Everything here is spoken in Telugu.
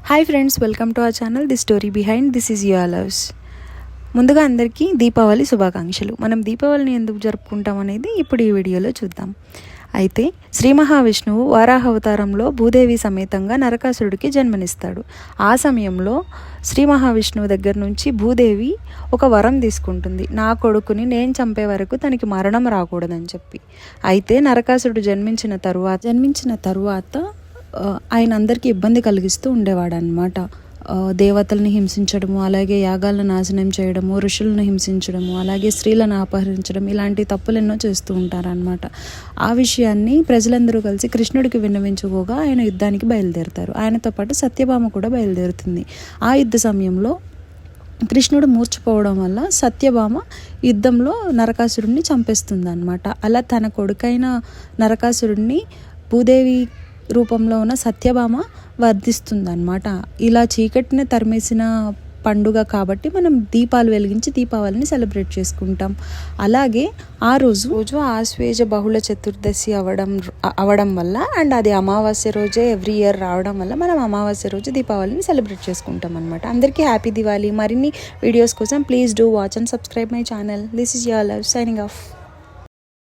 Hi friends, welcome to our channel the story behind this is your loves. ముందుగా అందరికీ దీపావళి శుభాకాంక్షలు. మనం దీపావళిని ఎందుకు జరుపుకుంటాం అనేది ఇప్పుడు ఈ వీడియోలో చూద్దాం. అయితే శ్రీ మహావిష్ణువు వరాహ అవతారంలో భూదేవి సమేతంగా నరకాసురుడికి జన్మనిస్తాడు. ఆ సమయంలో శ్రీ మహావిష్ణువు దగ్గర నుంచి భూదేవి ఒక వరం తీసుకుంటుంది, నా కొడుకుని నేను చంపే వరకు తనకి మరణం రాకూడదని చెప్పి. అయితే నరకాసురుడు జన్మించిన తరువాత ఆయన అందరికీ ఇబ్బంది కలిగిస్తూ ఉండేవాడు అనమాట. దేవతల్ని హింసించడము, అలాగే యాగాలను నాశనం చేయడము, ఋషులను హింసించడము, అలాగే స్త్రీలను అపహరించడం, ఇలాంటి తప్పులు ఎన్నో చేస్తూ ఉంటారనమాట. ఆ విషయాన్ని ప్రజలందరూ కలిసి కృష్ణుడికి విన్నవించుకోగా ఆయన యుద్ధానికి బయలుదేరుతారు. ఆయనతో పాటు సత్యభామ కూడా బయలుదేరుతుంది. ఆ యుద్ధ సమయంలో కృష్ణుడు మూర్చిపోవడం వల్ల సత్యభామ యుద్ధంలో నరకాసురుడిని చంపేస్తుంది అనమాట. అలా తన కొడుకైన నరకాసురుడిని భూదేవి రూపంలో ఉన్న సత్యభామ వర్ధిస్తుందన్నమాట. ఇలా చీకటిని తరిమేసిన పండుగ కాబట్టి మనం దీపాలు వెలిగించి దీపావళిని సెలబ్రేట్ చేసుకుంటాం. అలాగే ఆ రోజు ఆశ్వేజ బహుళ చతుర్దశి అవడం వల్ల అండ్ అది అమావాస్య రోజే ఎవ్రీ ఇయర్ రావడం వల్ల మనం అమావాస్య రోజు దీపావళిని సెలబ్రేట్ చేసుకుంటాం అనమాట. అందరికీ హ్యాపీ దివాళీ. మరిన్ని వీడియోస్ కోసం please do watch and subscribe my channel. This is your love signing off.